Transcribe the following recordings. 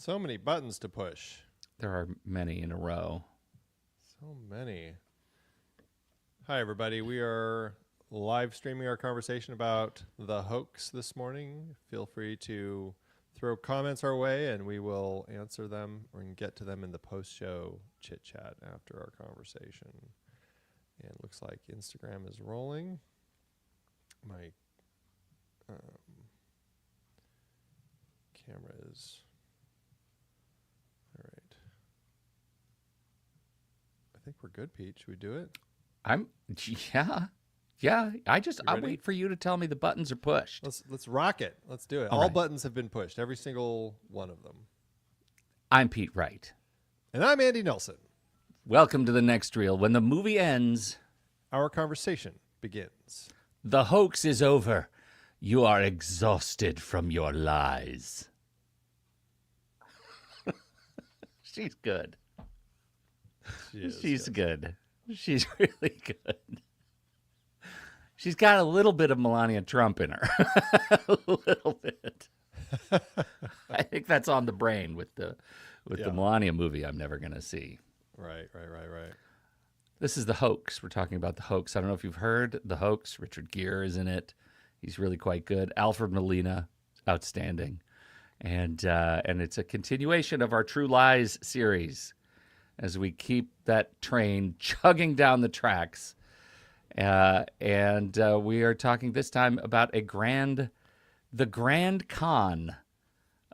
So many buttons to push. There are many in a row. So many. Hi, everybody. We are live streaming our conversation about the hoax this morning. Feel free to throw comments our way, and we will answer them or get to them in the post-show chit-chat after our conversation. And it looks like Instagram is rolling. My camera is... All right. I think we're good, Pete. Should we do it? Yeah. I'll wait for you to tell me the buttons are pushed. Let's rock it. Let's do it. All All right. buttons have been pushed. Every single one of them. I'm Pete Wright. And I'm Andy Nelson. Welcome to the next reel. When the movie ends, Our conversation begins. the hoax is over. You are exhausted from your lies. She's good. She's good. She's really good. She's got a little bit of Melania Trump in her. A little bit. I think that's on the brain with the Melania movie I'm never going to see. Right. This is The Hoax. We're talking about The Hoax. I don't know if you've heard The Hoax. Richard Gere is in it. He's really quite good. Alfred Molina, outstanding. And it's a continuation of our True Lies series as we keep that train chugging down the tracks. And we are talking this time about the grand con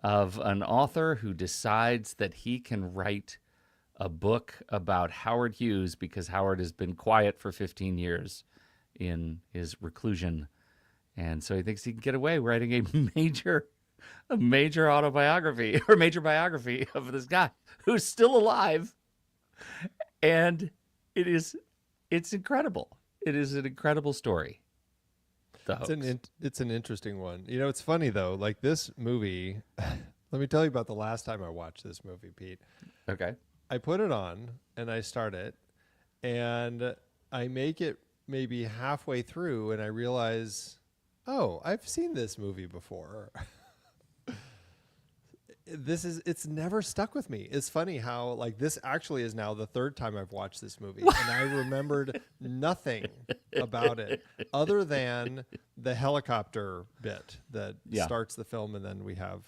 of an author who decides that he can write a book about Howard Hughes because Howard has been quiet for 15 years in his reclusion. And so he thinks he can get away writing a major autobiography or major biography of this guy who's still alive. And it's incredible. It is an incredible story. The Hoax. It's an interesting one. You know, it's funny though. Like this movie, let me tell you about the last time I watched this movie, Pete. Okay. I put it on and I start it, and I make it maybe halfway through, and I realize, oh, I've seen this movie before. It's never stuck with me. It's funny how like this actually is now the third time I've watched this movie, and I remembered nothing about it other than the helicopter bit that starts the film, and then we have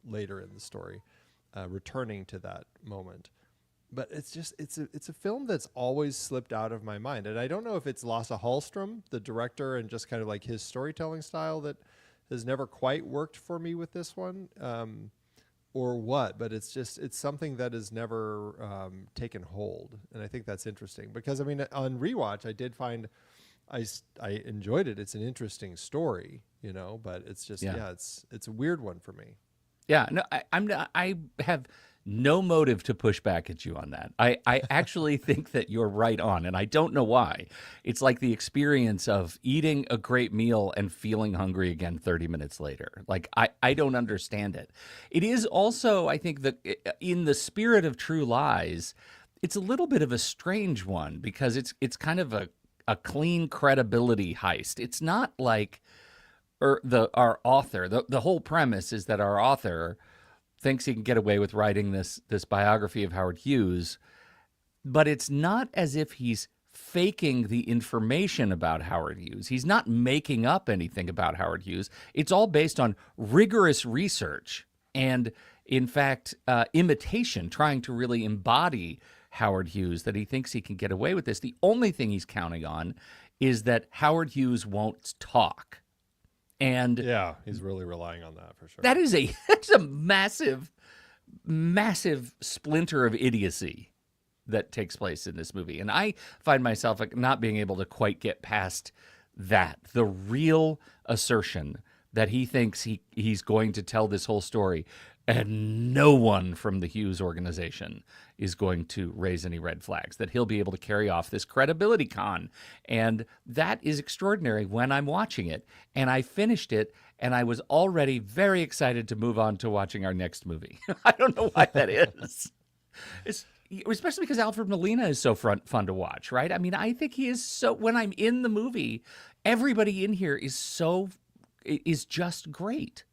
later in the story returning to that moment. But it's a film that's always slipped out of my mind, and I don't know if it's Lasse Hallström, the director, and just kind of like his storytelling style that has never quite worked for me with this one. Or what, but it's something that has never taken hold, and I think that's interesting because I mean on rewatch I did find I enjoyed it. It's an interesting story, you know, but it's just it's a weird one for me. Yeah, no, I have no motive to push back at you on that. I actually think that you're right on, and I don't know why. It's like the experience of eating a great meal and feeling hungry again 30 minutes later. Like, I don't understand it. It is also, I think, that in the spirit of True Lies, it's a little bit of a strange one because it's kind of a clean credibility heist. It's not like our author, the whole premise is that our author thinks he can get away with writing this biography of Howard Hughes, but it's not as if he's faking the information about Howard Hughes. He's not making up anything about Howard Hughes. It's all based on rigorous research and, in fact, imitation, trying to really embody Howard Hughes, that he thinks he can get away with this. The only thing he's counting on is that Howard Hughes won't talk. And yeah, he's really relying on that for sure. That's a massive splinter of idiocy that takes place in this movie. And I find myself like not being able to quite get past that. The real assertion that he thinks he's going to tell this whole story and no one from the Hughes organization is going to raise any red flags, that he'll be able to carry off this credibility con. And that is extraordinary when I'm watching it. And I finished it, and I was already very excited to move on to watching our next movie. I don't know why that is. Especially because Alfred Molina is so fun to watch, right? I mean, I think he is so, when I'm in the movie, everybody in here is just great.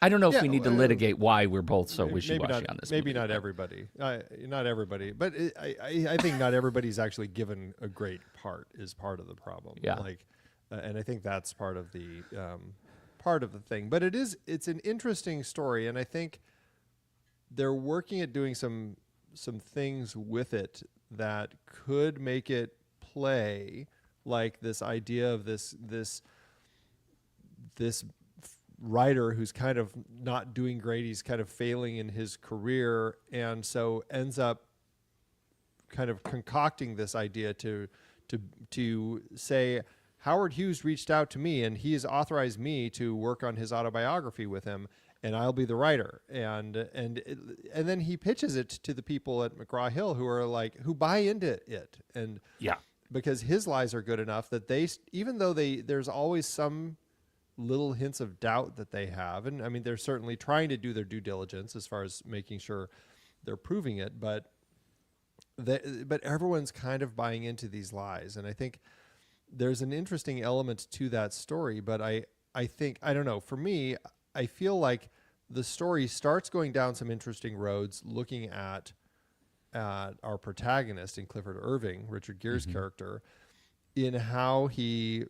I don't know if Yeah, we need to litigate why we're both so wishy-washy on this maybe movie, not but- everybody, not everybody, but I think not everybody's actually given a great part is part of the problem. Yeah. Like, and I think that's part of the thing. But it's an interesting story, and I think they're working at doing some things with it that could make it play like this idea of this writer who's kind of not doing great. He's kind of failing in his career, and so ends up kind of concocting this idea to say, Howard Hughes reached out to me and he has authorized me to work on his autobiography with him, and I'll be the writer. And then he pitches it to the people at McGraw-Hill who buy into it. And Yeah. because his lies are good enough that even though there's always some little hints of doubt that they have, and I mean, they're certainly trying to do their due diligence as far as making sure they're proving it, but everyone's kind of buying into these lies. And I think there's an interesting element to that story, but I think, I don't know, for me, I feel like the story starts going down some interesting roads looking at our protagonist in Clifford Irving, Richard Gere's character, in how he,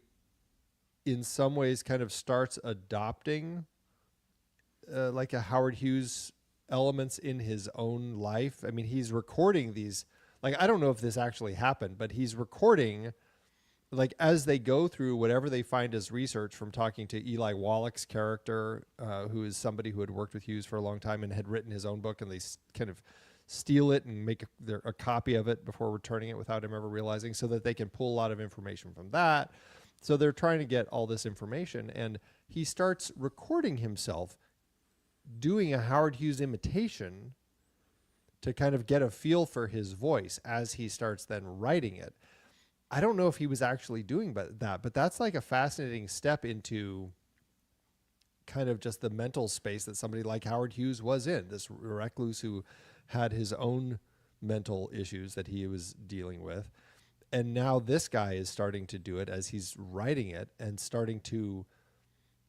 in some ways, kind of starts adopting like a Howard Hughes elements in his own life. I mean, he's recording these, like, I don't know if this actually happened, but he's recording, like, as they go through whatever they find as research from talking to Eli Wallach's character, who is somebody who had worked with Hughes for a long time and had written his own book, and they kind of steal it and make a copy of it before returning it without him ever realizing, so that they can pull a lot of information from that. So they're trying to get all this information, and he starts recording himself doing a Howard Hughes imitation to kind of get a feel for his voice as he starts then writing it. I don't know if he was actually doing that, but that's like a fascinating step into kind of just the mental space that somebody like Howard Hughes was in, this recluse who had his own mental issues that he was dealing with. And now this guy is starting to do it as he's writing it and starting to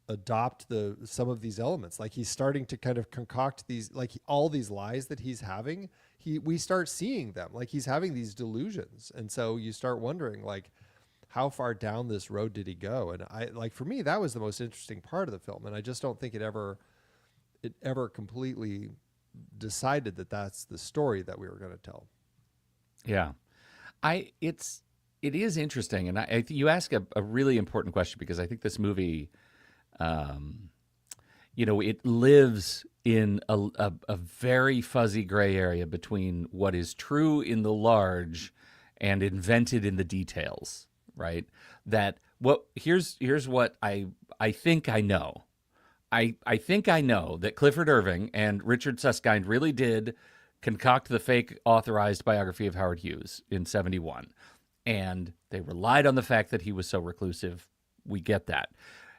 adopt some of these elements. Like, he's starting to kind of concoct these, like, all these lies that he's having. We start seeing them, like, he's having these delusions. And so you start wondering, like, how far down this road did he go? And for me, that was the most interesting part of the film. And I just don't think it ever completely decided that that's the story that we were going to tell. Yeah. It is interesting, and you ask a really important question, because I think this movie, it lives in a very fuzzy gray area between what is true in the large and invented in the details, right? Here's what I think I know. I think I know that Clifford Irving and Richard Susskind really did concoct the fake authorized biography of Howard Hughes in 1971. And they relied on the fact that he was so reclusive. We get that.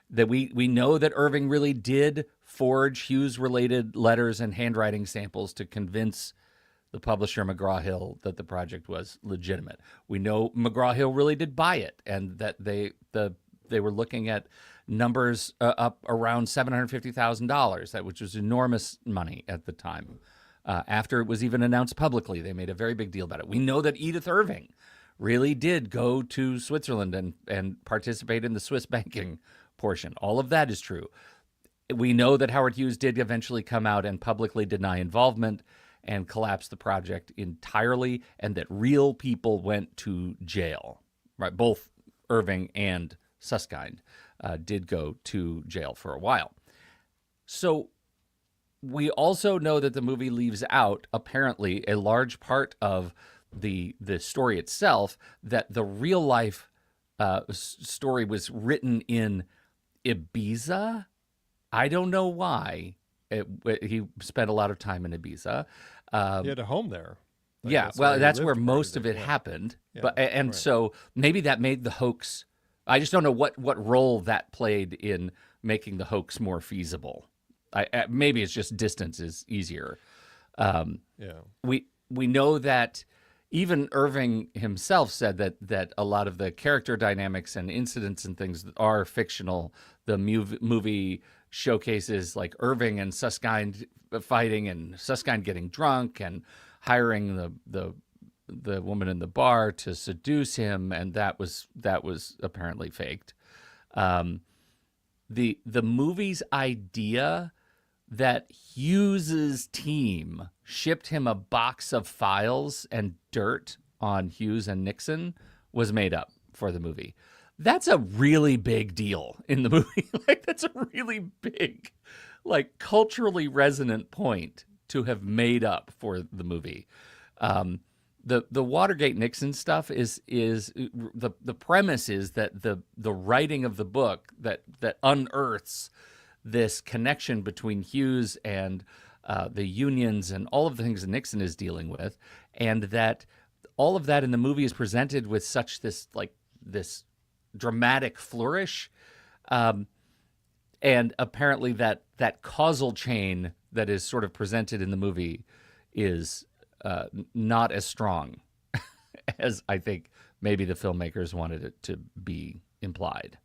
That we know that Irving really did forge Hughes-related letters and handwriting samples to convince the publisher McGraw-Hill that the project was legitimate. We know McGraw-Hill really did buy it, and that they were looking at numbers up around $750,000, which was enormous money at the time. After it was even announced publicly, they made a very big deal about it. We know that Edith Irving really did go to Switzerland and participate in the Swiss banking portion. All of that is true. We know that Howard Hughes did eventually come out and publicly deny involvement and collapse the project entirely, and that real people went to jail. Right, both Irving and Susskind did go to jail for a while. So we also know that the movie leaves out, apparently, a large part of the story itself, that the real life story was written in Ibiza. I don't know why. He spent a lot of time in Ibiza. He had a home there. Yeah, that's where most of it happened. Yeah, So maybe that made the hoax. I just don't know what role that played in making the hoax more feasible. Maybe it's just distance is easier. We know that even Irving himself said that a lot of the character dynamics and incidents and things are fictional. The movie showcases like Irving and Susskind fighting and Susskind getting drunk and hiring the woman in the bar to seduce him, and that was apparently faked. The movie's idea that Hughes's team shipped him a box of files and dirt on Hughes and Nixon was made up for the movie. That's a really big deal in the movie. Like, that's a really big, like, culturally resonant point to have made up for the movie. The Watergate Nixon stuff is the premise is that the writing of the book that unearths this connection between Hughes and the unions and all of the things that Nixon is dealing with, and that all of that in the movie is presented with such this dramatic flourish, and apparently that causal chain that is sort of presented in the movie is not as strong as I think maybe the filmmakers wanted it to be implied.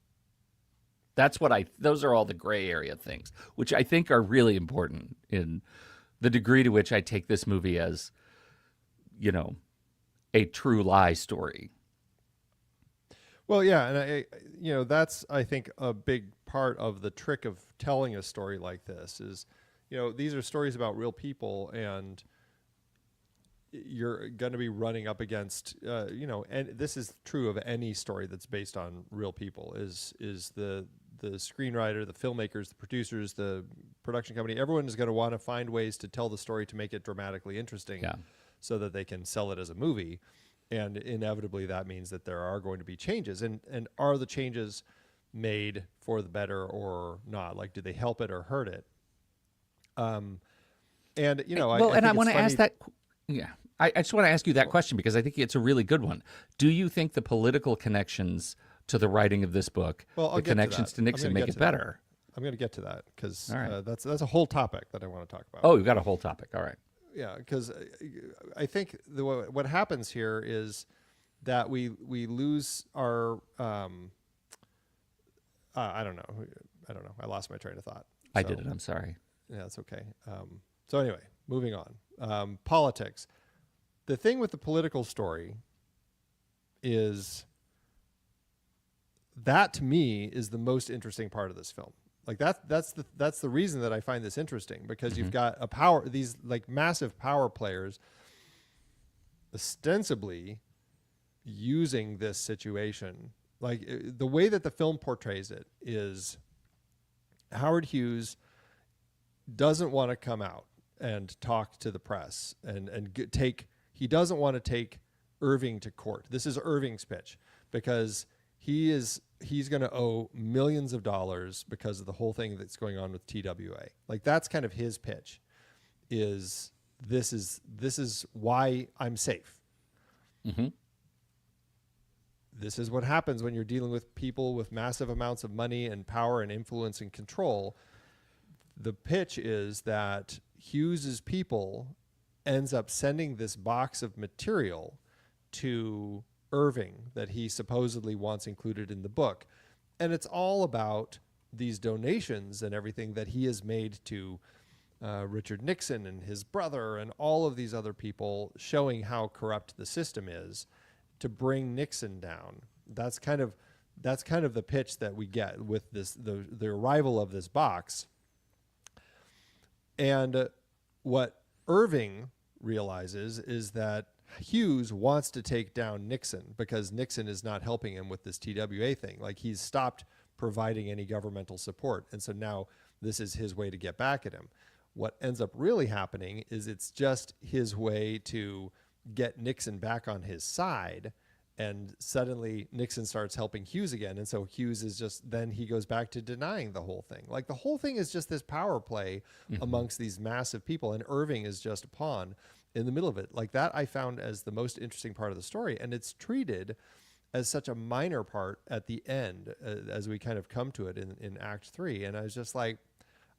Those are all the gray area things, which I think are really important in the degree to which I take this movie as, a true lie story. Well, yeah, and that's, I think, a big part of the trick of telling a story like this is, these are stories about real people, and you're going to be running up against, and this is true of any story that's based on real people, is the screenwriter, the filmmakers, the producers, the production company, everyone is going to want to find ways to tell the story to make it dramatically interesting, so that they can sell it as a movie. And inevitably that means that there are going to be changes. And are the changes made for the better or not? Like, do they help it or hurt it? I want to ask that. Yeah, I just want to ask you that question because I think it's a really good one. Do you think the political connections to the writing of this book, the connections to Nixon, make it better? I'm going to get to that because that's a whole topic that I want to talk about. Oh, you've got a whole topic. All right. Yeah, because I think what happens here is that we lose our I don't know. I lost my train of thought. I did it. I'm sorry. Yeah, it's okay. So anyway, moving on. Politics. The thing with the political story is that, to me, is the most interesting part of this film. Like that's the reason that I find this interesting, because you've got these like massive power players ostensibly using this situation. Like the way that the film portrays it is Howard Hughes doesn't want to come out and talk to the press he doesn't want to take Irving to court. This is Irving's pitch, because he's going to owe millions of dollars because of the whole thing that's going on with TWA. Like that's kind of his pitch, is this is why I'm safe. Mm-hmm. This is what happens when you're dealing with people with massive amounts of money and power and influence and control. The pitch is that Hughes's people ends up sending this box of material to Irving that he supposedly wants included in the book. And it's all about these donations and everything that he has made to Richard Nixon and his brother and all of these other people, showing how corrupt the system is to bring Nixon down. That's kind of the pitch that we get with this, the arrival of this box. And what Irving realizes is that Hughes wants to take down Nixon because Nixon is not helping him with this TWA thing. Like, he's stopped providing any governmental support. And so now this is his way to get back at him. What ends up really happening is it's just his way to get Nixon back on his side. And suddenly Nixon starts helping Hughes again. And so Hughes is then he goes back to denying the whole thing. Like, the whole thing is just this power play amongst these massive people. And Irving is just a pawn in the middle of it. Like, that I found as the most interesting part of the story. And it's treated as such a minor part at the end, as we kind of come to it in Act 3. And I was just like,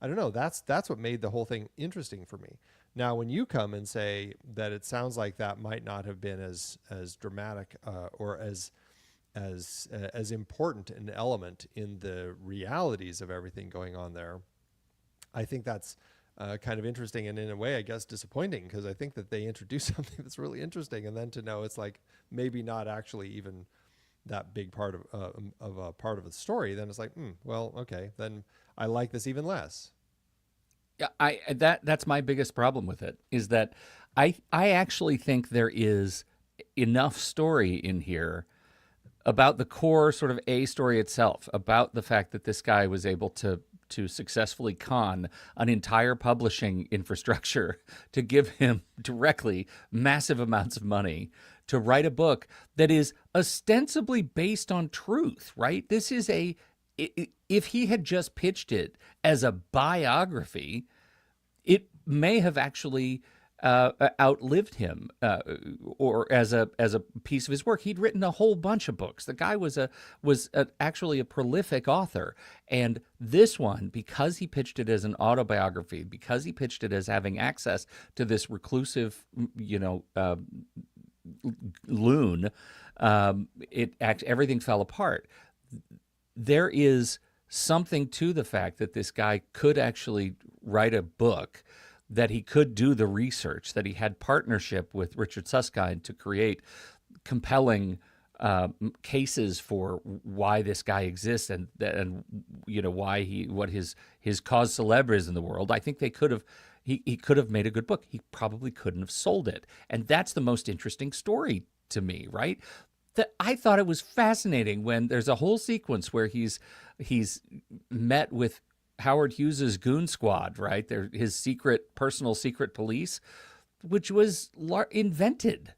I don't know, that's what made the whole thing interesting for me. Now, when you come and say that it sounds like that might not have been as dramatic or as important an element in the realities of everything going on there, I think that's kind of interesting, and in a way, I guess, disappointing, because I think that they introduce something that's really interesting, and then to know it's like maybe not actually even that big part of a part of the story, then it's like, well, okay, then I like this even less. Yeah, that's my biggest problem with it is that I actually think there is enough story in here about the core sort of A story itself, about the fact that this guy was able to successfully con an entire publishing infrastructure to give him directly massive amounts of money to write a book that is ostensibly based on truth, right? This is if he had just pitched it as a biography, it may have actually outlived him, or as a piece of his work. He'd written a whole bunch of books. The guy was actually a prolific author, and this one, because he pitched it as an autobiography, because he pitched it as having access to this reclusive, loon, everything fell apart. There is something to the fact that this guy could actually write a book, that he could do the research, that he had partnership with Richard Susskind to create compelling cases for why this guy exists, and why what his cause célèbre is in the world. I think they could have. He could have made a good book. He probably couldn't have sold it, and that's the most interesting story to me, right? That I thought it was fascinating when there's a whole sequence where he's met with Howard Hughes's goon squad, right? They're his personal secret police, which was invented.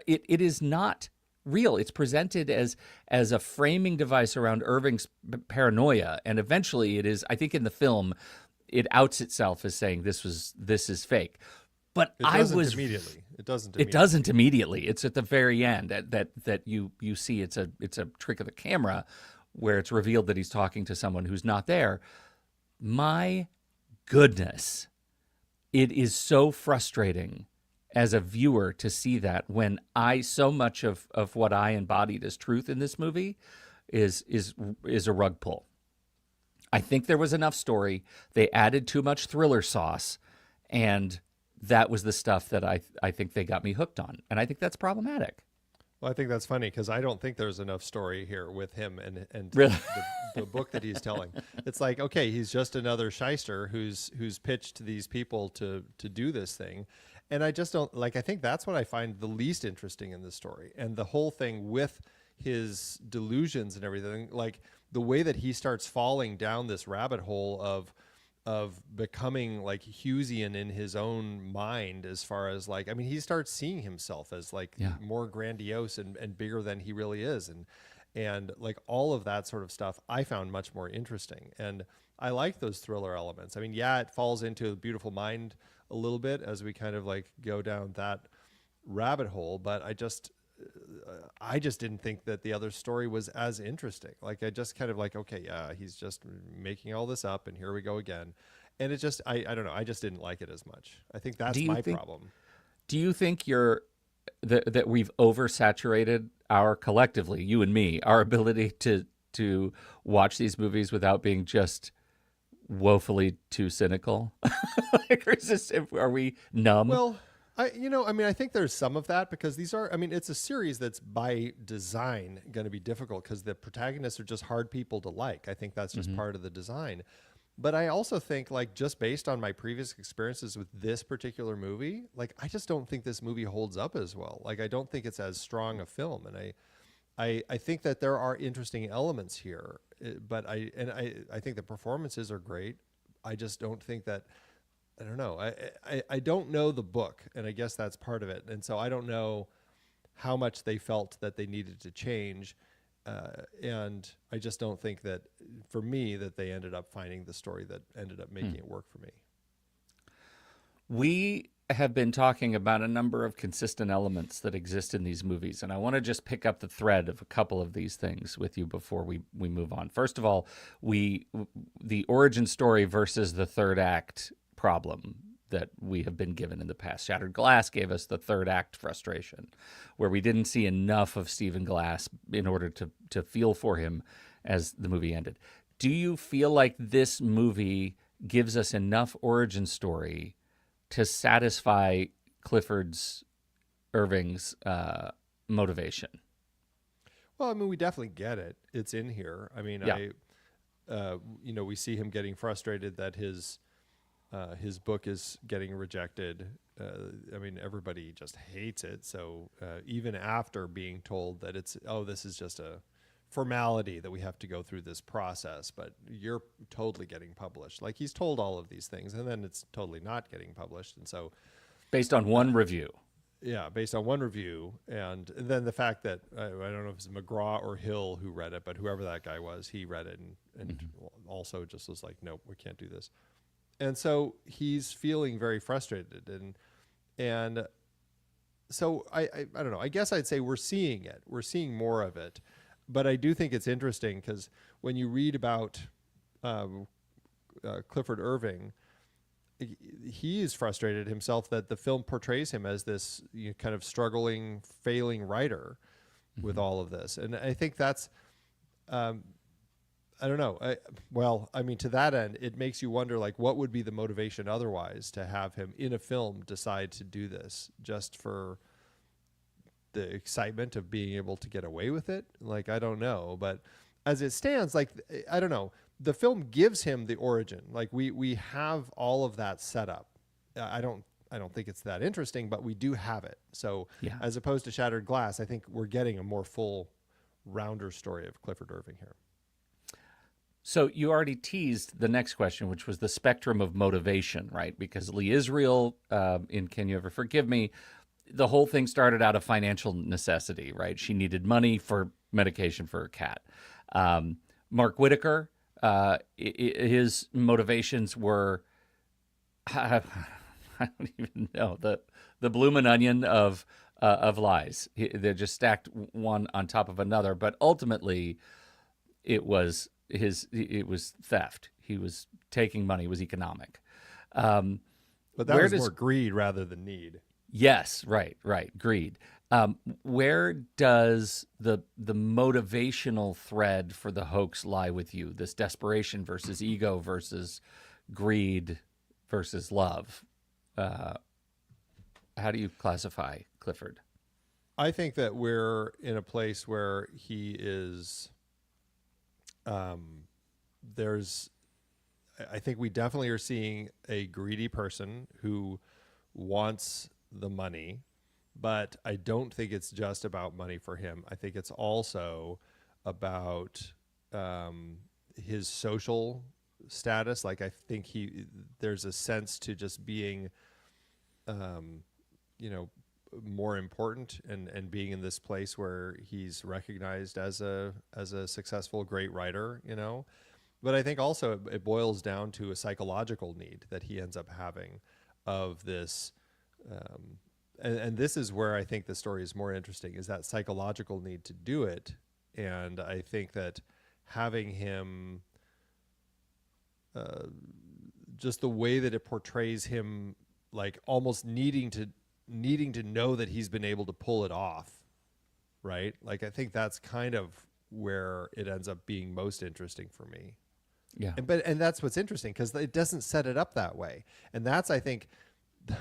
It is not real. It's presented as a framing device around Irving's paranoia, and eventually it is. I think in the film, it outs itself as saying this is fake. But It doesn't immediately. It doesn't. It doesn't immediately. It's at the very end that you see it's a trick of the camera, where it's revealed that he's talking to someone who's not there. My goodness, it is so frustrating as a viewer to see that, when so much of what I embodied as truth in this movie is a rug pull. I think there was enough story. They added too much thriller sauce, and that was the stuff that I think they got me hooked on, and I think that's problematic. Well, I think that's funny, because I don't think there's enough story here with him and Really? the book that he's telling. It's like, okay, he's just another shyster who's pitched these people to do this thing. And I just don't like, I think that's what I find the least interesting in this story. And the whole thing with his delusions and everything, like the way that he starts falling down this rabbit hole of becoming like Hughesian in his own mind, as far as like, I mean, he starts seeing himself as like more grandiose and bigger than he really is. And like all of that sort of stuff I found much more interesting. And I like those thriller elements. I mean, yeah, it falls into The Beautiful Mind a little bit as we kind of like go down that rabbit hole, but I just didn't think that the other story was as interesting. Like, I just kind of like, okay, yeah, he's just making all this up, and here we go again. And it just, I don't know, I just didn't like it as much. I think that's my problem. Do you think that we've oversaturated collectively, you and me, our ability to watch these movies without being just woefully too cynical? Are we numb? Well, I think there's some of that, because it's a series that's by design going to be difficult, because the protagonists are just hard people to like. I think that's just part of the design. But I also think, like, just based on my previous experiences with this particular movie, like, I just don't think this movie holds up as well. Like, I don't think it's as strong a film. And I think that there are interesting elements here, but I think the performances are great. I just don't think that, I don't know. I don't know the book, and I guess that's part of it. And so I don't know how much they felt that they needed to change. And I just don't think that, for me, that they ended up finding the story that ended up making it work for me. We have been talking about a number of consistent elements that exist in these movies, and I want to just pick up the thread of a couple of these things with you before we move on. First of all, the origin story versus the third act problem that we have been given in the past. Shattered Glass gave us the third act frustration, where we didn't see enough of Stephen Glass in order to feel for him as the movie ended. Do you feel like this movie gives us enough origin story to satisfy Clifford's Irving's motivation. Well, I mean, we definitely get it. It's in here. I mean, Yeah. we see him getting frustrated that his book is getting rejected. I mean, everybody just hates it. So even after being told that this is just a formality that we have to go through this process, but you're totally getting published. Like, he's told all of these things, and then it's totally not getting published. And so, Based on one review. yeah, based on one review, and then the fact that I don't know if it's McGraw or Hill who read it, but whoever that guy was, he read it and also just was like, nope, we can't do this. And so he's feeling very frustrated, and so I don't know. I guess I'd say we're seeing it. We're seeing more of it, but I do think it's interesting because when you read about Clifford Irving, he is frustrated himself that the film portrays him as this kind of struggling, failing writer with all of this. And I think that's, I don't know. I mean, to that end, it makes you wonder, like, what would be the motivation otherwise to have him in a film decide to do this just for the excitement of being able to get away with it? Like, I don't know. But as it stands, like, I don't know. The film gives him the origin. Like, we have all of that set up. I don't think it's that interesting, but we do have it. So Yeah. as opposed to Shattered Glass, I think we're getting a more full, rounder story of Clifford Irving here. So you already teased the next question, which was the spectrum of motivation, right? Because Lee Israel, in Can You Ever Forgive Me, the whole thing started out of financial necessity, right? She needed money for medication for her cat. Mark Whitaker, his motivations were, I don't even know, the bloomin' onion of lies. They're just stacked one on top of another. But ultimately, it was theft. He was taking money. It was economic. But that was more greed rather than need. Yes, right, greed. Where does the motivational thread for the hoax lie with you? This desperation versus ego versus greed versus love. How do you classify Clifford? I think that we're in a place where he is. I think we definitely are seeing a greedy person who wants the money, but I don't think it's just about money for him. I think it's also about his social status. Like, I think there's a sense to just being, more important and being in this place where he's recognized as a successful, great writer, But I think also it boils down to a psychological need that he ends up having of this. And this is where I think the story is more interesting, is that psychological need to do it. And I think that having him, just the way that it portrays him, like almost needing to know that he's been able to pull it off, right? Like, I think that's kind of where it ends up being most interesting for me. Yeah. And that's what's interesting, because it doesn't set it up that way. And that's, I think,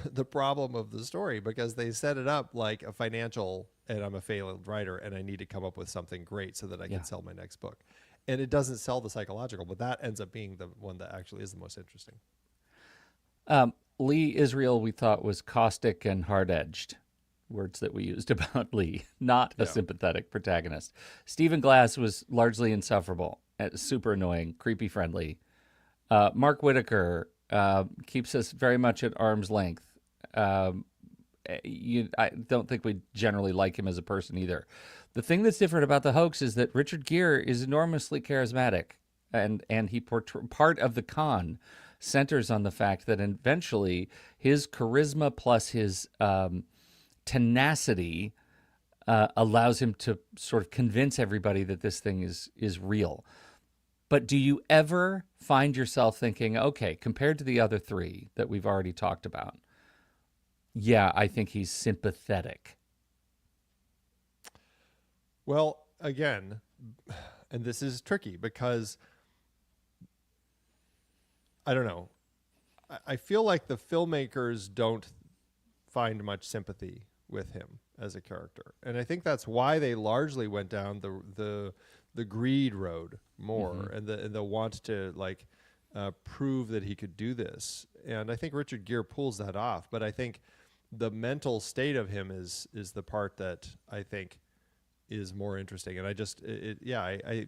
the problem of the story, because they set it up like a financial, and I'm a failed writer and I need to come up with something great so that I can sell my next book. And it doesn't sell the psychological, but that ends up being the one that actually is the most interesting. Lee Israel, we thought, was caustic and hard-edged, words that we used about Lee, not a sympathetic protagonist. Stephen Glass was largely insufferable, super annoying, creepy friendly. Mark Whitaker keeps us very much at arm's length. I don't think we generally like him as a person either. The thing that's different about the hoax is that Richard Gere is enormously charismatic, and he part of the con centers on the fact that eventually his charisma plus his tenacity allows him to sort of convince everybody that this thing is real. But do you ever find yourself thinking, okay, compared to the other three that we've already talked about, yeah, I think he's sympathetic? Well, again, and this is tricky, because I don't know. I feel like the filmmakers don't find much sympathy with him as a character, and I think that's why they largely went down the greed road more, and the want to like prove that he could do this. And I think Richard Gere pulls that off, but I think the mental state of him is the part that I think is more interesting. And I just I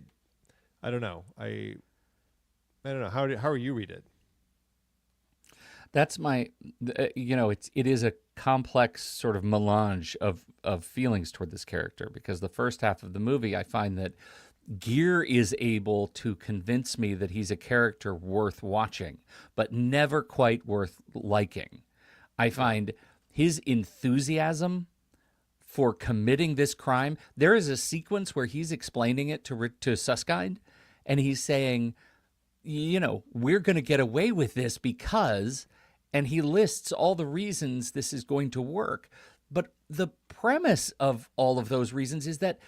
don't know. I don't know how you read it. That's my, it is a complex sort of melange of feelings toward this character, because the first half of the movie, I find that Gere is able to convince me that he's a character worth watching, but never quite worth liking. I find his enthusiasm for committing this crime. There is a sequence where he's explaining it to Susskind, and he's saying, we're going to get away with this because, and he lists all the reasons this is going to work. But the premise of all of those reasons is that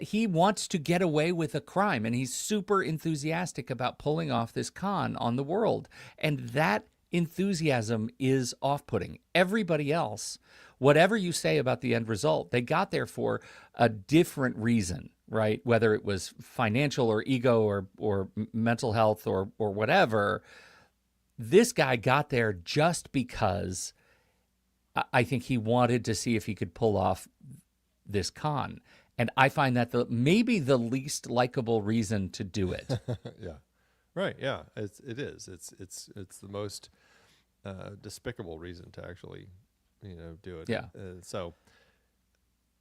he wants to get away with a crime, and he's super enthusiastic about pulling off this con on the world. And that enthusiasm is off-putting. Everybody else, whatever you say about the end result, they got there for a different reason, right? Whether it was financial or ego or mental health or whatever. This guy got there just because I think he wanted to see if he could pull off this con. And I find that maybe the least likable reason to do it. Yeah. Right. Yeah. It is. It's the most despicable reason to actually, do it. Yeah.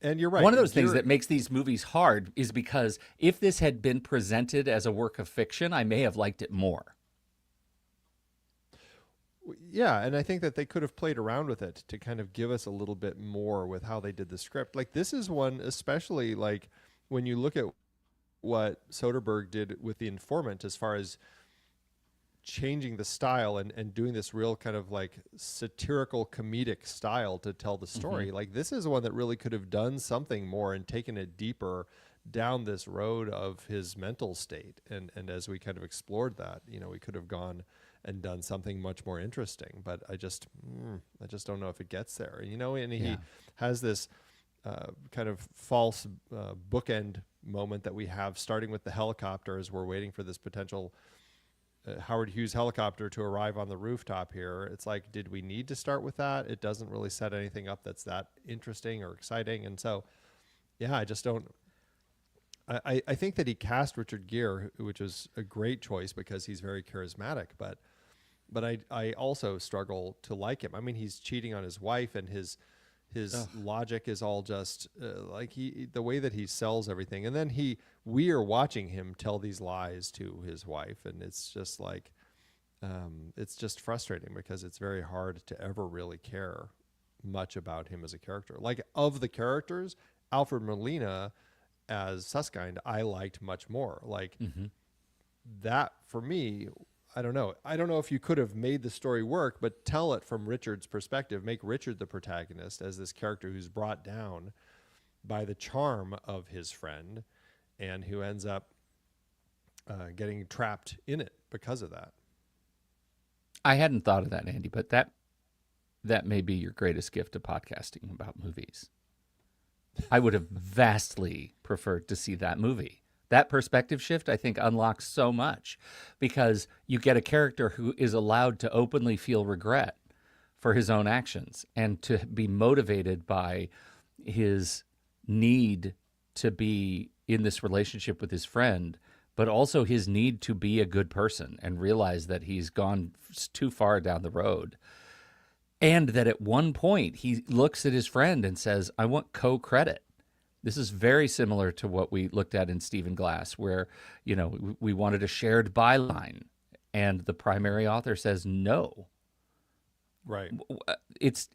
And you're right. One of those things that makes these movies hard is because if this had been presented as a work of fiction, I may have liked it more. Yeah, and I think that they could have played around with it to kind of give us a little bit more with how they did the script. Like this is one, especially like when you look at what Soderbergh did with The Informant as far as changing the style and doing this real kind of like satirical comedic style to tell the story. Mm-hmm. Like this is one that really could have done something more and taken it deeper down this road of his mental state. And as we kind of explored that, we could have gone and done something much more interesting, but I just don't know if it gets there. And he has this kind of false bookend moment that we have starting with the helicopter as we're waiting for this potential Howard Hughes helicopter to arrive on the rooftop here. It's like, did we need to start with that? It doesn't really set anything up that's that interesting or exciting. And so, I just don't. I think that he cast Richard Gere, which was a great choice because he's very charismatic, but I also struggle to like him. I mean, he's cheating on his wife, and his logic is all just like the way that he sells everything. And then we are watching him tell these lies to his wife, and it's just like it's just frustrating because it's very hard to ever really care much about him as a character. Like of the characters, Alfred Molina as Susskind, I liked much more. Like that for me, I don't know. I don't know if you could have made the story work, but tell it from Richard's perspective. Make Richard the protagonist as this character who's brought down by the charm of his friend and who ends up getting trapped in it because of that. I hadn't thought of that, Andy, but that may be your greatest gift to podcasting about movies. I would have vastly preferred to see that movie. That perspective shift, I think, unlocks so much because you get a character who is allowed to openly feel regret for his own actions and to be motivated by his need to be in this relationship with his friend, but also his need to be a good person and realize that he's gone too far down the road. And that at one point he looks at his friend and says, I want co-credit. This is very similar to what we looked at in Stephen Glass, where, we wanted a shared byline and the primary author says no. Right. It's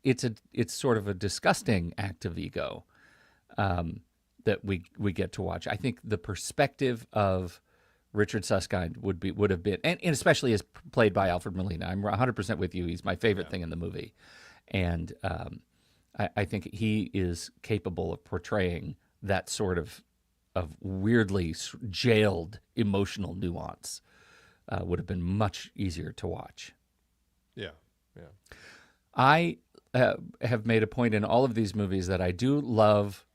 sort of a disgusting act of ego that we get to watch. I think the perspective of Richard Susskind would have been, and especially as played by Alfred Molina. I'm 100% with you. He's my favorite thing in the movie. And I think he is capable of portraying that sort of weirdly jailed emotional nuance would have been much easier to watch. Yeah. Yeah. I have made a point in all of these movies that I do love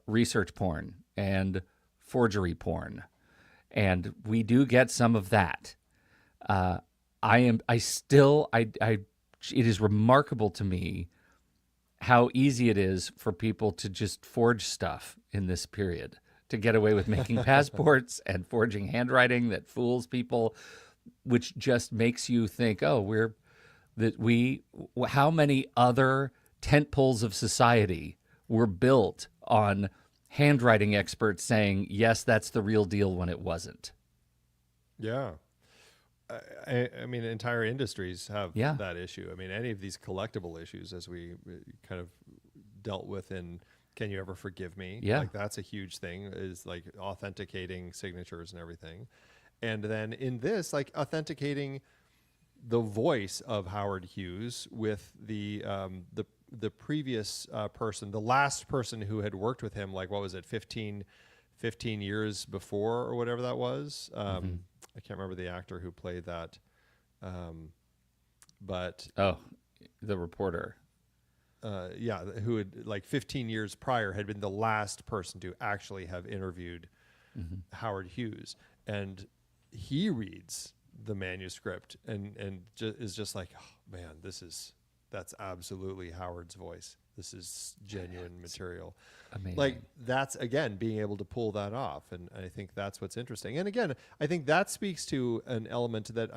research porn and forgery porn, and we do get some of that. It is remarkable to me how easy it is for people to just forge stuff in this period, to get away with making passports and forging handwriting that fools people, which just makes you think, oh, how many other tent poles of society were built on handwriting experts saying, yes, that's the real deal when it wasn't. Yeah. I mean, entire industries have that issue. I mean, any of these collectible issues, as we kind of dealt with in Can You Ever Forgive Me? Yeah. Like, that's a huge thing, is like authenticating signatures and everything. And then in this, like authenticating the voice of Howard Hughes with the previous person, the last person who had worked with him, like, what was it, 15 years before or whatever that was. I can't remember the actor who played that. But the reporter. Who had, like, 15 years prior, had been the last person to actually have interviewed Howard Hughes. And he reads the manuscript and is just like, oh man, that's absolutely Howard's voice. This is genuine material. Amazing. Like, that's, again, being able to pull that off. And I think that's what's interesting. And again, I think that speaks to an element that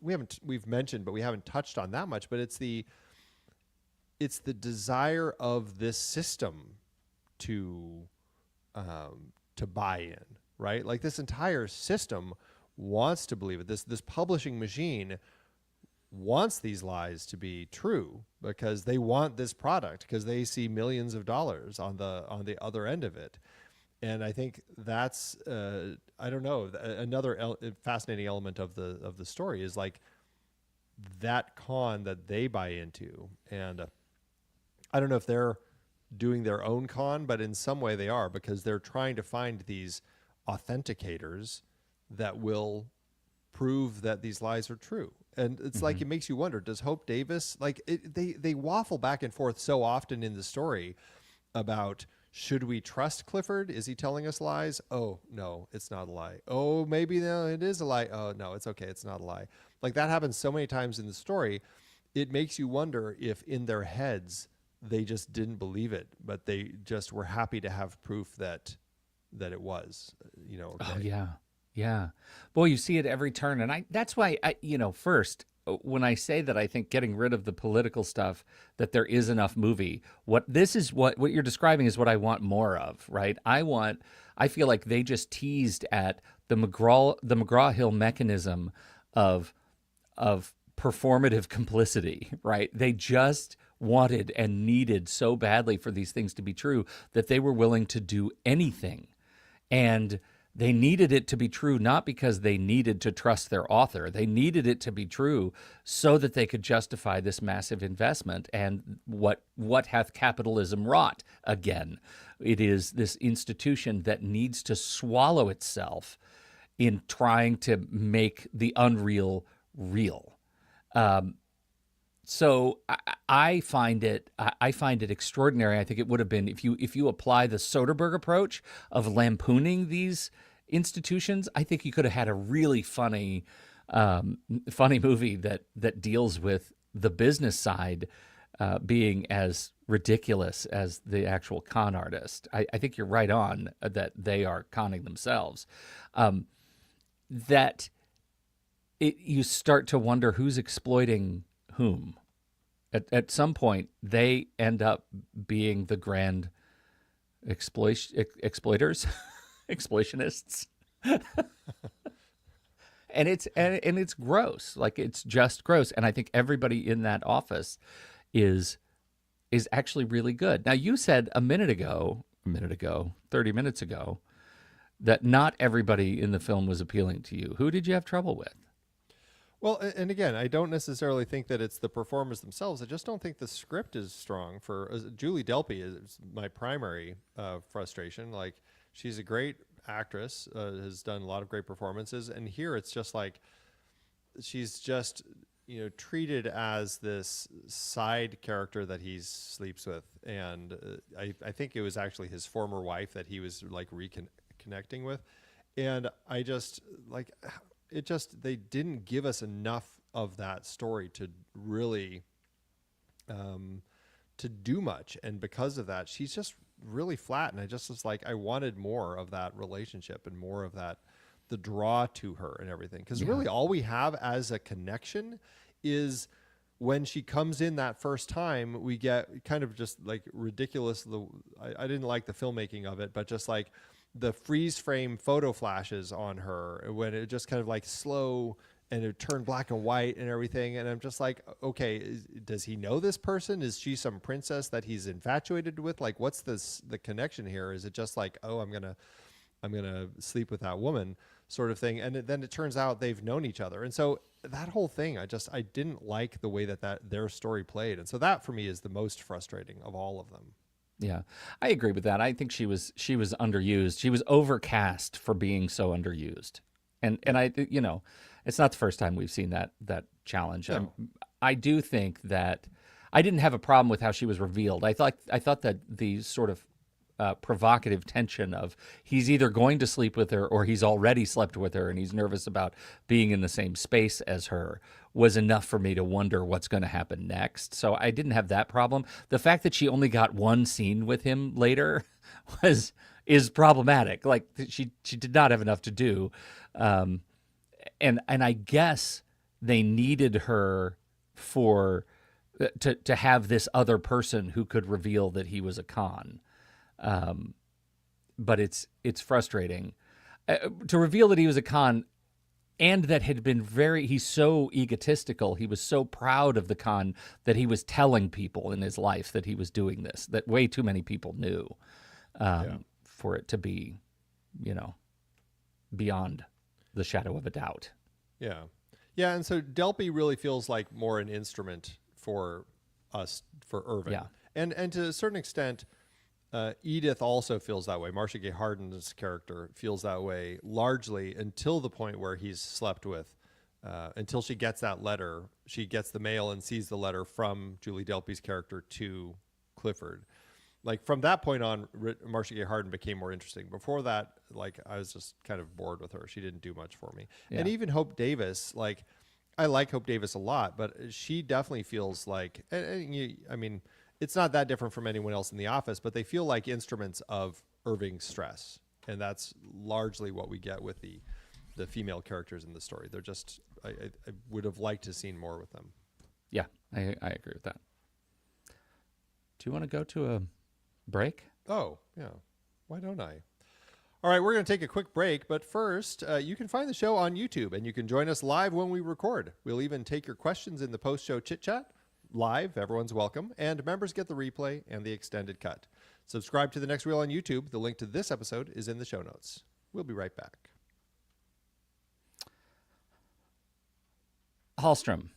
we've mentioned, but we haven't touched on that much, but it's the desire of this system to buy in, right? Like, this entire system wants to believe it. This publishing machine wants these lies to be true because they want this product, because they see millions of dollars on the other end of it. And I think that's I don't know, another fascinating element of the story is like that con that they buy into. And I don't know if they're doing their own con, but in some way they are, because they're trying to find these authenticators that will prove that these lies are true. And it's like, it makes you wonder, does Hope Davis, like, they waffle back and forth so often in the story about, should we trust Clifford? Is he telling us lies? Oh, no, it's not a lie. Oh, maybe no, it is a lie. Oh, no, it's okay, it's not a lie. Like, that happens so many times in the story. It makes you wonder if in their heads they just didn't believe it, but they just were happy to have proof that it was, okay. Oh, yeah. Yeah. Boy, you see it every turn. And that's why first, when I say that I think getting rid of the political stuff, that there is enough movie, what you're describing is what I want more of, right? I feel like they just teased at the McGraw-Hill mechanism of performative complicity, right? They just wanted and needed so badly for these things to be true that they were willing to do anything. And they needed it to be true, not because they needed to trust their author. They needed it to be true so that they could justify this massive investment. And what hath capitalism wrought again? It is this institution that needs to swallow itself in trying to make the unreal real. So I find it extraordinary. I think it would have been, if you apply the Soderbergh approach of lampooning these institutions, I think you could have had a really funny movie that deals with the business side being as ridiculous as the actual con artist. I think you're right on that they are conning themselves. You start to wonder who's exploiting whom. At some point, they end up being the grand exploiters, exploitionists, and it's gross. Like, it's just gross. And I think everybody in that office is actually really good. Now, you said a minute ago, 30 minutes ago, that not everybody in the film was appealing to you. Who did you have trouble with? Well, and again, I don't necessarily think that it's the performers themselves. I just don't think the script is strong. Julie Delpy is my primary frustration. Like, she's a great actress, has done a lot of great performances, and here it's just like she's just treated as this side character that he sleeps with, and I think it was actually his former wife that he was like reconnecting with, and I just like it. Just they didn't give us enough of that story to really to do much, and because of that, she's just really flat. And I just was like, I wanted more of that relationship and more of that, the draw to her and everything. Because really, all we have as a connection is when she comes in that first time. We get kind of just like ridiculous. I didn't like the filmmaking of it, but just like the freeze frame photo flashes on her when it just kind of like slow and it turned black and white and everything. And I'm just like, okay, does he know this person? Is she some princess that he's infatuated with? Like, what's the connection here? Is it just like, oh, I'm going to sleep with that woman sort of thing? And then it turns out they've known each other. And so that whole thing, I didn't like the way that their story played. And so that for me is the most frustrating of all of them. Yeah, I agree with that. I think she was underused. She was overcast for being so underused. And I, it's not the first time we've seen that challenge. No. I do think that I didn't have a problem with how she was revealed. I thought that the sort of provocative tension of he's either going to sleep with her or he's already slept with her and he's nervous about being in the same space as her was enough for me to wonder what's going to happen next. So I didn't have that problem. The fact that she only got one scene with him later is problematic. Like she did not have enough to do. And I guess they needed her to have this other person who could reveal that he was a con. But it's frustrating to reveal that he was a con, and that had been he's so egotistical. He was so proud of the con that he was telling people in his life that he was doing this, that way too many people knew, for it to be, beyond the shadow of a doubt. Yeah. Yeah. And so Delpy really feels like more an instrument for us, for Irving. Yeah. And to a certain extent, Edith also feels that way. Marcia Gay Harden's character feels that way largely until the point where he's slept with, until she gets that letter. She gets the mail and sees the letter from Julie Delpy's character to Clifford. Like from that point on, Marcia Gay Harden became more interesting. Before that, like I was just kind of bored with her. She didn't do much for me. Yeah. And even Hope Davis, like I like Hope Davis a lot, but she definitely feels like, I mean, it's not that different from anyone else in the office, but they feel like instruments of Irving's stress. And that's largely what we get with the female characters in the story. They're just, I would have liked to have seen more with them. Yeah, I agree with that. Do you want to go to a break? Oh, yeah. Why don't I? All right, we're going to take a quick break, but first, you can find the show on YouTube, and you can join us live when we record. We'll even take your questions in the post-show chit-chat. Live, everyone's welcome, and members get the replay and the extended cut. Subscribe to The Next Reel on YouTube. The link to this episode is in the show notes. We'll be right back. Hallström.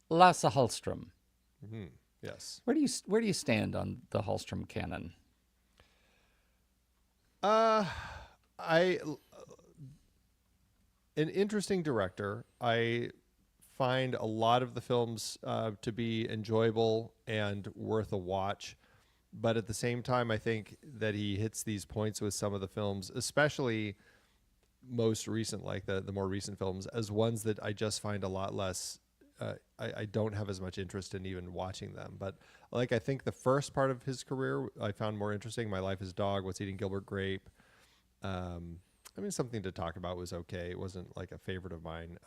Lasse Hallström. Mm-hmm. Yes. Where do you stand on the Hallström canon? An interesting director. I find a lot of the films to be enjoyable and worth a watch, but at the same time, I think that he hits these points with some of the films, especially most recent, like the more recent films, as ones that I just find a lot less. I don't have as much interest in even watching them. But like I think the first part of his career I found more interesting. My Life as Dog, What's Eating Gilbert Grape. I mean, Something to Talk About was okay. It wasn't like a favorite of mine.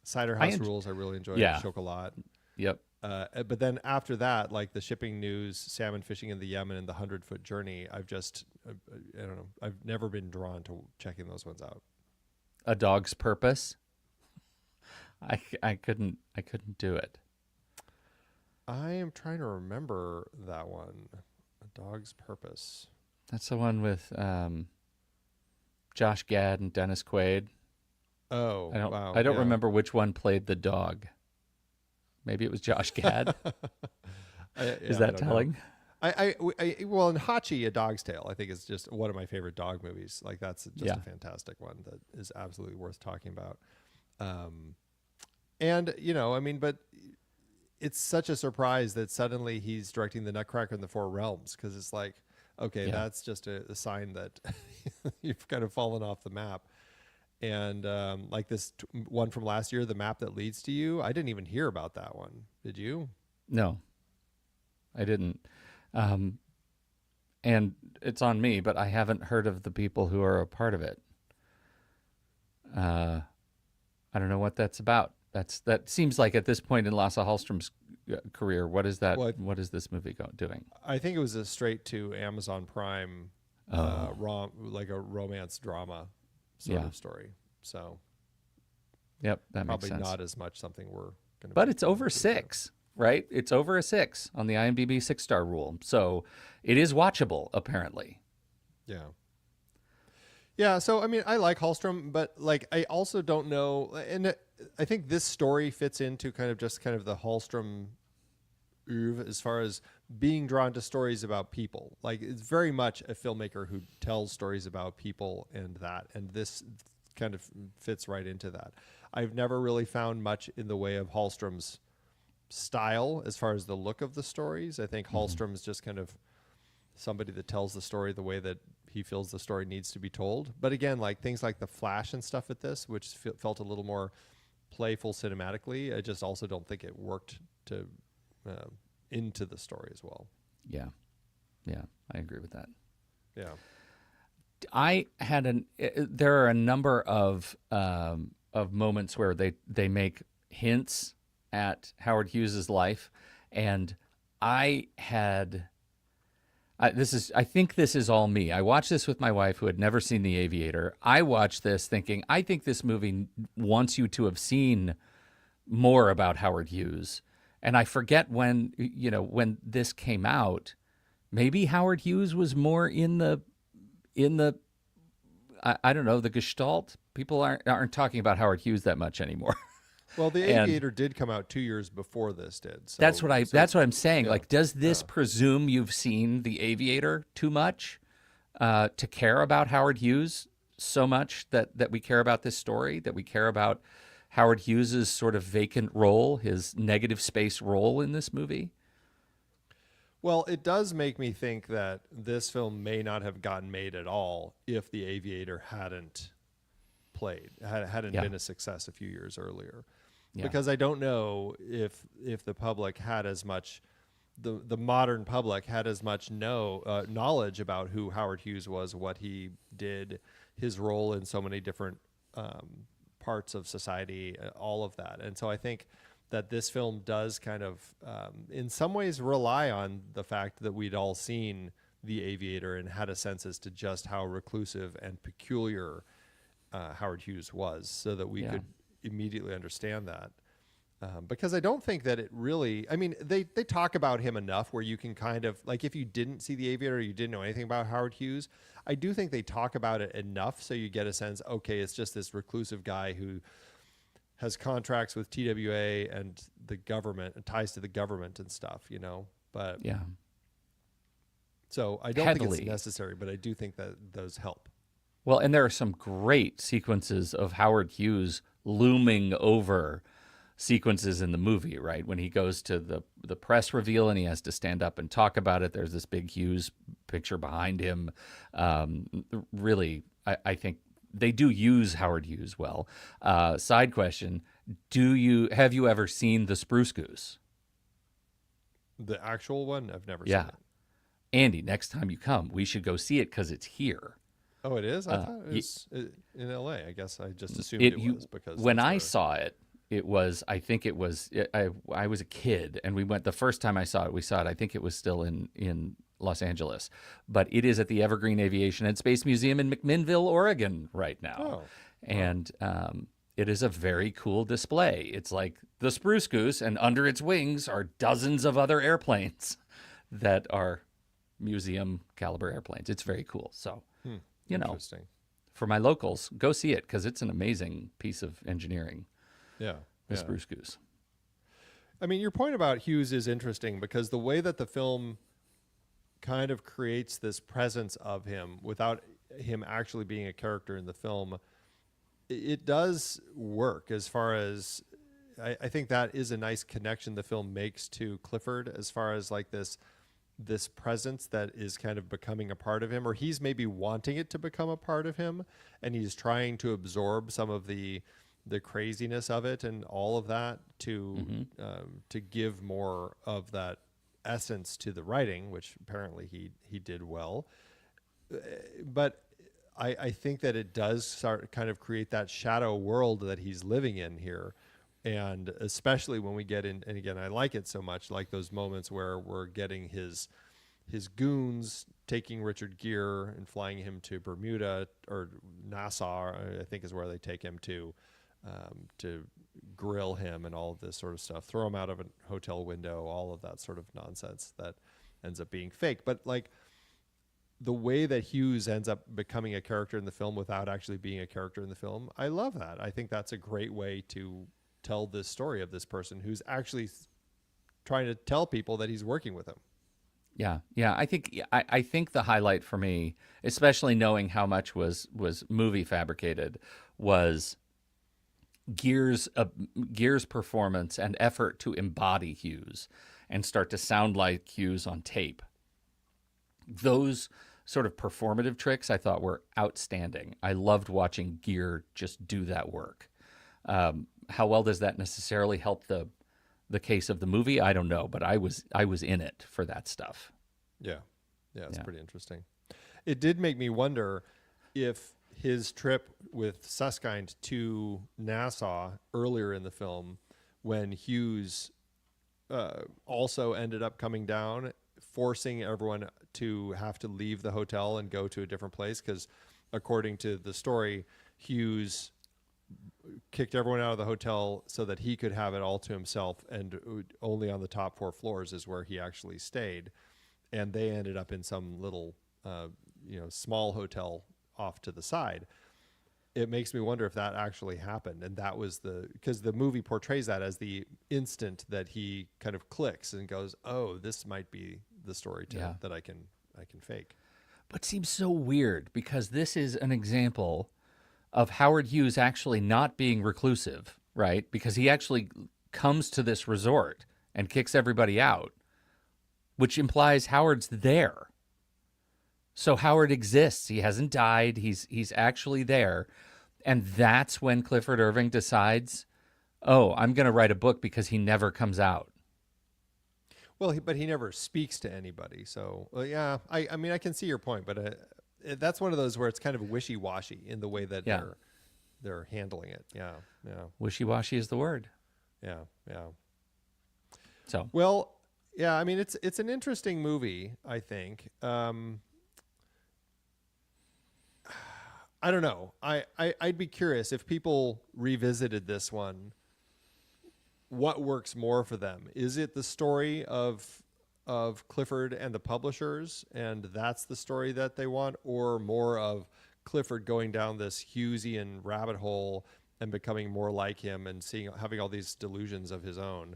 Cider House Rules I really enjoyed. Yeah. Chocolat. Yep. But then after that, like the Shipping News, Salmon Fishing in the Yemen, and the 100-Foot Journey, I don't know. I've never been drawn to checking those ones out. A Dog's Purpose. I couldn't do it. I am trying to remember that one. A Dog's Purpose. That's the one with Josh Gad and Dennis Quaid. Oh, wow. I don't remember which one played the dog. Maybe it was Josh Gad. Is that telling? Well, in Hachi, A Dog's Tale, I think is just one of my favorite dog movies. Like that's just a fantastic one that is absolutely worth talking about. And I mean, but it's such a surprise that suddenly he's directing The Nutcracker in the Four Realms, because it's like, okay, that's just a sign that you've kind of fallen off the map. And like this one from last year, The Map That Leads to You, I didn't even hear about that one. Did you? No, I didn't. And it's on me, but I haven't heard of the people who are a part of it. I don't know what that's about. That seems like at this point in Lasse Hallström's career, what is that? What is this movie doing? I think it was a straight to Amazon Prime, like a romance drama sort of story. So, yep, that makes sense. Probably not as much something we're going to. But it's over 6, right? It's over a 6 on the IMDb 6-star rule, so it is watchable apparently. Yeah. Yeah, so I mean, I like Hallström, but like I also don't know, and I think this story fits into kind of the Hallström oeuvre as far as being drawn to stories about people. Like it's very much a filmmaker who tells stories about people, and this kind of fits right into that. I've never really found much in the way of Hallström's style as far as the look of the stories. I think Hallström is just kind of somebody that tells the story the way that he feels the story needs to be told. But again, like things like the flash and stuff at this, which felt a little more playful cinematically, I just also don't think it worked to into the story as well. Yeah, I agree with that. Yeah, I had there are a number of moments where they make hints at Howard Hughes's life, and I think this is all me. I watched this with my wife, who had never seen The Aviator. I watched this thinking, I think this movie wants you to have seen more about Howard Hughes. And I forget when this came out, maybe Howard Hughes was more in the I don't know, the Gestalt. People aren't talking about Howard Hughes that much anymore. Well, The Aviator did come out 2 years before this did. So, that's what I'm saying. Yeah, like, does this presume you've seen The Aviator too much to care about Howard Hughes so much that we care about this story, that we care about Howard Hughes's sort of vacant role, his negative space role in this movie? Well, it does make me think that this film may not have gotten made at all if The Aviator hadn't been a success a few years earlier. Yeah. Because I don't know if the public had as much, the modern public had as much knowledge about who Howard Hughes was, what he did, his role in so many different parts of society, all of that. And so I think that this film does kind of, in some ways, rely on the fact that we'd all seen The Aviator and had a sense as to just how reclusive and peculiar Howard Hughes was, so that we could immediately understand that. Because I don't think that it really, I mean, they talk about him enough where you can kind of, like, if you didn't see The Aviator, you didn't know anything about Howard Hughes, I do think they talk about it enough so you get a sense, okay, it's just this reclusive guy who has contracts with TWA and the government, and ties to the government and stuff, but so I don't think it's necessary, but I do think that those help. Well, and there are some great sequences of Howard Hughes looming over sequences in the movie, right? When he goes to the press reveal and he has to stand up and talk about it, there's this big Hughes picture behind him. Really, I think they do use Howard Hughes well. Side question, have you ever seen The Spruce Goose? The actual one? I've never seen it. Andy, next time you come, we should go see it because it's here. Oh, it is? I thought it was in LA. I guess I just assumed it was because when I saw it, I was a kid, and we went the first time I saw it. I think it was still in Los Angeles, but it is at the Evergreen Aviation and Space Museum in McMinnville, Oregon right now. And it is a very cool display. It's like the Spruce Goose, and under its wings are dozens of other airplanes that are museum caliber airplanes. It's very cool. So, interesting. For my locals, go see it because it's an amazing piece of engineering. Yeah. The Spruce Goose. I mean, your point about Hughes is interesting because the way that the film kind of creates this presence of him without him actually being a character in the film. It does work as far as I think that is a nice connection the film makes to Clifford as far as like this presence that is kind of becoming a part of him, or he's maybe wanting it to become a part of him, and he's trying to absorb some of the craziness of it and all of that to give more of that essence to the writing, which apparently he did well. But I think that it does start kind of create that shadow world that he's living in here. And especially when we get in, and again, I like it so much, like those moments where we're getting his goons taking Richard Gere and flying him to Bermuda or Nassau, I think is where they take him to grill him and all of this sort of stuff, throw him out of a hotel window, all of that sort of nonsense that ends up being fake. But like the way that Hughes ends up becoming a character in the film without actually being a character in the film, I love that. I think that's a great way to tell this story of this person who's actually trying to tell people that he's working with them. Yeah. I think the highlight for me, especially knowing how much was movie fabricated, was Gere's performance and effort to embody Hughes and start to sound like Hughes on tape. Those sort of performative tricks I thought were outstanding. I loved watching Gere just do that work. How well does that necessarily help the case of the movie? I don't know, but I was in it for that stuff. Yeah, it's pretty interesting. It did make me wonder if his trip with Susskind to Nassau earlier in the film, when Hughes also ended up coming down, forcing everyone to have to leave the hotel and go to a different place, because according to the story, Hughes kicked everyone out of the hotel so that he could have it all to himself, and only on the top 4 floors is where he actually stayed, and they ended up in some little small hotel off to the side. It makes me wonder if that actually happened, and that was because the movie portrays that as the instant that he kind of clicks and goes, oh, this might be the story that I can fake. But seems so weird, because this is an example of Howard Hughes actually not being reclusive, right? Because he actually comes to this resort and kicks everybody out, which implies Howard's there. So Howard exists. He hasn't died. He's actually there. And that's when Clifford Irving decides, oh, I'm going to write a book, because he never comes out. Well, but he never speaks to anybody. So, yeah, I mean, I can see your point, but that's one of those where it's kind of wishy-washy in the way that they're handling it. Yeah. Wishy-washy is the word. Yeah. So, well, yeah, I mean, it's an interesting movie, I think. I don't know. I'd be curious if people revisited this one, what works more for them? Is it the story of Clifford and the publishers, and that's the story that they want, or more of Clifford going down this Hughesian rabbit hole and becoming more like him and having all these delusions of his own?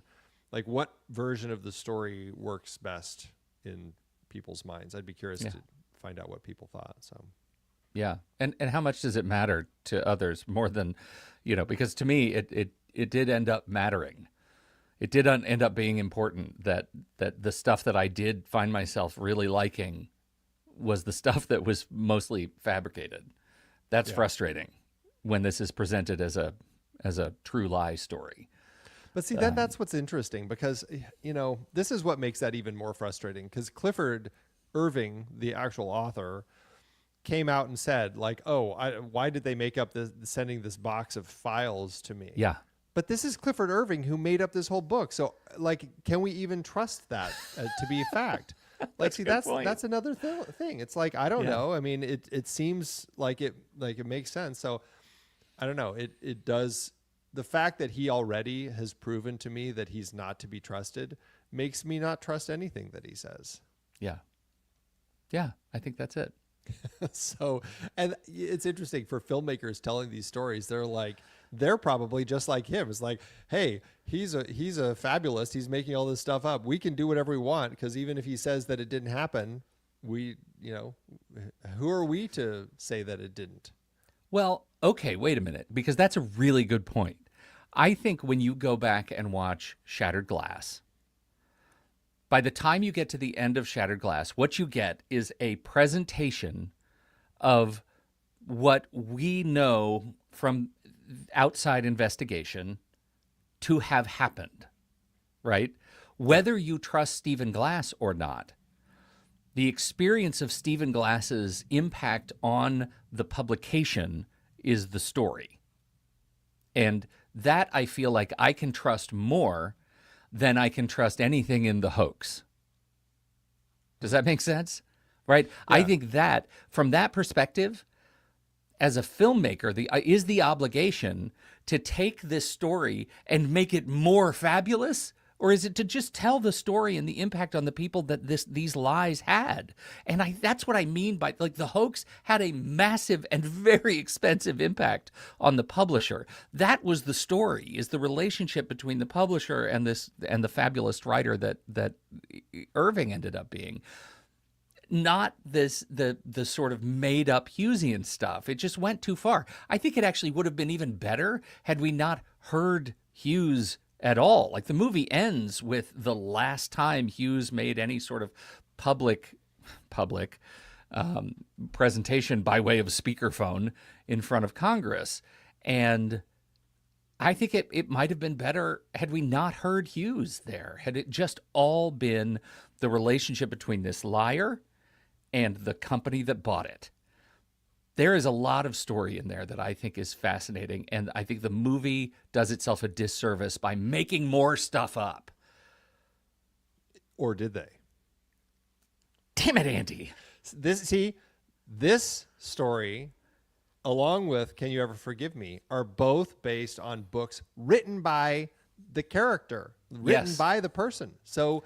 Like, what version of the story works best in people's minds? I'd be curious to find out what people thought. So. Yeah. And how much does it matter to others more than, because to me, it did end up mattering. It did end up being important that the stuff that I did find myself really liking was the stuff that was mostly fabricated. That's frustrating when this is presented as a true lie story. But see, then that's what's interesting, because, this is what makes that even more frustrating, because Clifford Irving, the actual author, came out and said, like, why did they make up sending this box of files to me? Yeah. But this is Clifford Irving who made up this whole book. So, like, can we even trust that to be a fact? Like, see, that's another thing. It's like, I don't know. I mean, it seems like it makes sense. So, I don't know. It does. The fact that he already has proven to me that he's not to be trusted makes me not trust anything that he says. Yeah. I think that's it. So, and it's interesting for filmmakers telling these stories. They're probably just like him. It's like, hey, he's a fabulist. He's making all this stuff up. We can do whatever we want, because even if he says that it didn't happen, we, who are we to say that it didn't? Well, okay, wait a minute, because that's a really good point. I think when you go back and watch Shattered Glass, by the time you get to the end of Shattered Glass, what you get is a presentation of what we know from outside investigation to have happened, right? Whether you trust Stephen Glass or not, the experience of Stephen Glass's impact on the publication is the story. And that I feel like I can trust more than I can trust anything in the hoax. Does that make sense? Right? Yeah. I think that from that perspective, as a filmmaker, is the obligation to take this story and make it more fabulous, or is it to just tell the story and the impact on the people that these lies had? And that's what I mean by, like, the hoax had a massive and very expensive impact on the publisher. That was the story, is the relationship between the publisher and the fabulous writer that Irving ended up being. Not the sort of made up Hughesian stuff. It just went too far. I think it actually would have been even better had we not heard Hughes at all. Like, the movie ends with the last time Hughes made any sort of public presentation by way of speakerphone in front of Congress. And I think it might have been better had we not heard Hughes there, had it just all been the relationship between this liar and the company that bought it. There is a lot of story in there that I think is fascinating, and I think the movie does itself a disservice by making more stuff up. Or did they? Damn it, Andy. This story, along with Can You Ever Forgive Me, are both based on books written by the character, written by the person. So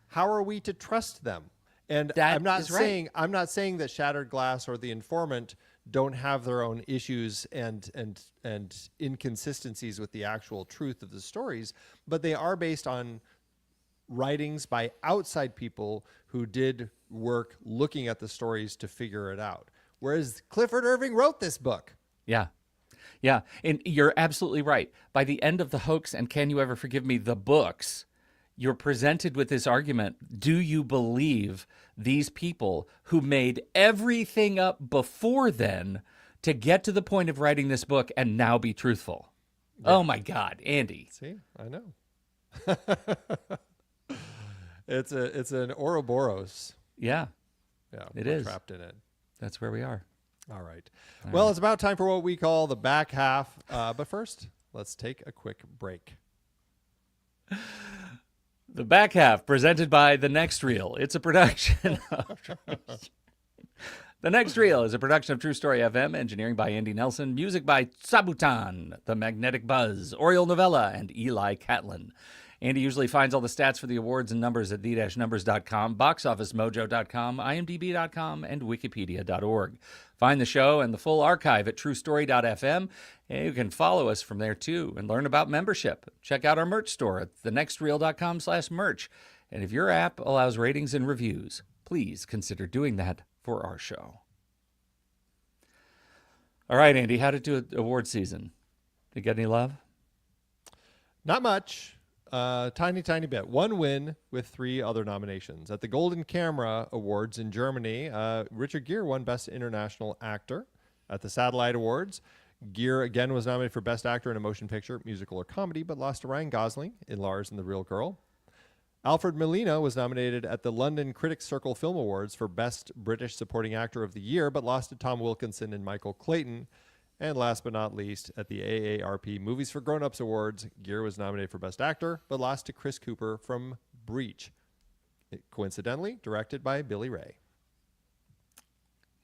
how are we to trust them? And I'm not saying that Shattered Glass or The Informant don't have their own issues and inconsistencies with the actual truth of the stories, but they are based on writings by outside people who did work looking at the stories to figure it out. Whereas Clifford Irving wrote this book. Yeah. Yeah. And you're absolutely right. By the end of The Hoax and Can You Ever Forgive Me, the books, you're presented with this argument. Do you believe these people who made everything up before then to get to the point of writing this book and now be truthful? Yeah. Oh my God, Andy. See, I know. It's an Ouroboros. Yeah. Yeah. It is. Trapped in it. That's where we are. All right. Well, it's about time for what we call the back half. But first, let's take a quick break. The back half, presented by The Next Reel. It's a production of... The Next Reel is a production of True Story FM, engineering by Andy Nelson, music by Sabutan, The Magnetic Buzz, Oriole Novella, and Eli Catlin. Andy usually finds all the stats for the awards and numbers at the-numbers.com, boxofficemojo.com, imdb.com, and wikipedia.org. Find the show and the full archive at truestory.fm, and you can follow us from there too and learn about membership. Check out our merch store at thenextreel.com/merch. And if your app allows ratings and reviews, please consider doing that for our show. All right, Andy, how did it do award season? Did you get any love? Not much. Tiny bit. One win with 3 other nominations. At the Golden Camera Awards in Germany, Richard Gere won Best International Actor. At the Satellite Awards, Gere again was nominated for Best Actor in a Motion Picture, Musical, or Comedy, but lost to Ryan Gosling in Lars and the Real Girl. Alfred Molina was nominated at the London Critics Circle Film Awards for Best British Supporting Actor of the Year, but lost to Tom Wilkinson and Michael Clayton. And last but not least, at the AARP Movies for Grown-Ups Awards, Gere was nominated for Best Actor, but lost to Chris Cooper from Breach. Coincidentally, directed by Billy Ray.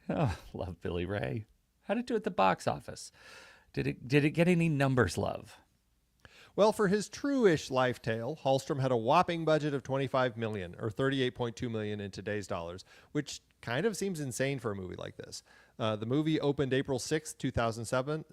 Oh, love Billy Ray. How did it do at the box office? Did it get any numbers love? Well, for his true-ish life tale, Hallström had a whopping budget of $25 million, or $38.2 million in today's dollars, which kind of seems insane for a movie like this. The movie opened April 6, 2007,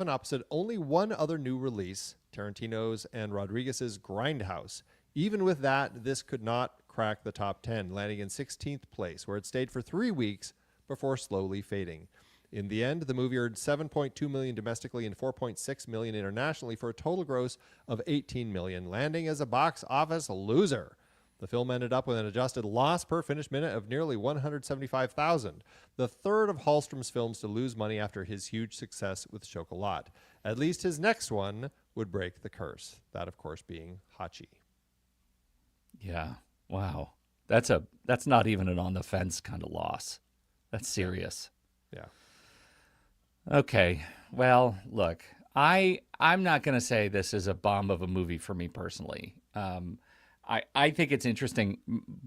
opposite only one other new release, Tarantino's and Rodriguez's Grindhouse. Even with that, this could not crack the top 10, landing in 16th place, where it stayed for 3 weeks before slowly fading. In the end, the movie earned $7.2 million domestically and $4.6 million internationally for a total gross of $18 million, landing as a box office loser. The film ended up with an adjusted loss per finished minute of nearly $175,000, the third of Hallström's films to lose money after his huge success with Chocolat. At least his next one would break the curse, that of course being Hachi. Yeah. Wow. That's not even an on the fence kind of loss. That's serious. Yeah. Okay. Well, look, I'm not going to say this is a bomb of a movie for me personally. I think it's interesting,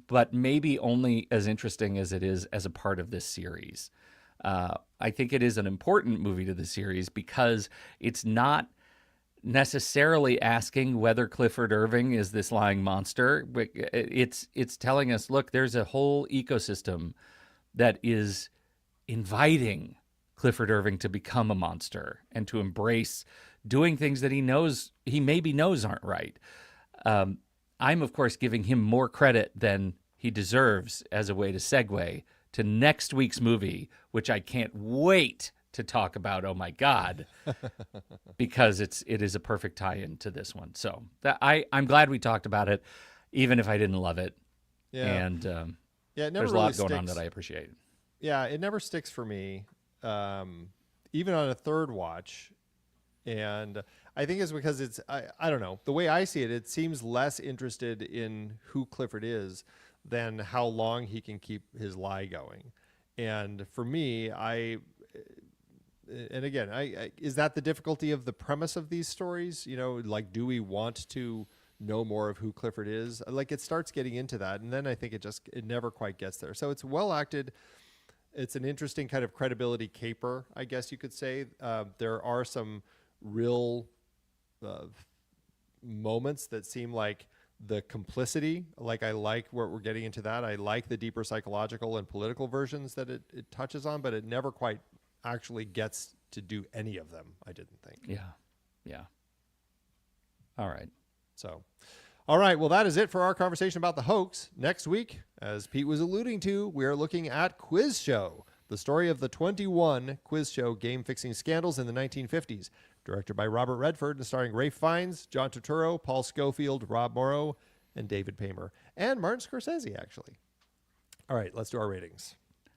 but maybe only as interesting as it is as a part of this series. I think it is an important movie to the series because it's not necessarily asking whether Clifford Irving is this lying monster. It's telling us, look, there's a whole ecosystem that is inviting Clifford Irving to become a monster and to embrace doing things that he maybe knows aren't right. I'm, of course, giving him more credit than he deserves as a way to segue to next week's movie, which I can't wait to talk about. Oh, my God, because it is a perfect tie-in to this one. So I'm glad we talked about it, even if I didn't love it. Yeah. And it never there's a really lot going on sticks. that I appreciate. Yeah, it never sticks for me, even on a third watch. And I think it's because I don't know. The way I see it, it seems less interested in who Clifford is than how long he can keep his lie going. And for me, and again, is that the difficulty of the premise of these stories? You know, like, do we want to know more of who Clifford is? Like, it starts getting into that, and then I think it never quite gets there. So it's well acted. It's an interesting kind of credibility caper, I guess you could say. There are some real moments that seem like the complicity. Like, I like where we're getting into that. I like the deeper psychological and political versions that it touches on, but it never quite actually gets to do any of them, I didn't think. Yeah. All right. So, all right. Well, that is it for our conversation about The Hoax. Next week, as Pete was alluding to, we are looking at Quiz Show, the story of the 21 quiz show game-fixing scandals in the 1950s. Directed by Robert Redford and starring Ralph Fiennes, John Turturro, Paul Scofield, Rob Morrow, and David Paymer. And Martin Scorsese, actually. All right, let's do our ratings.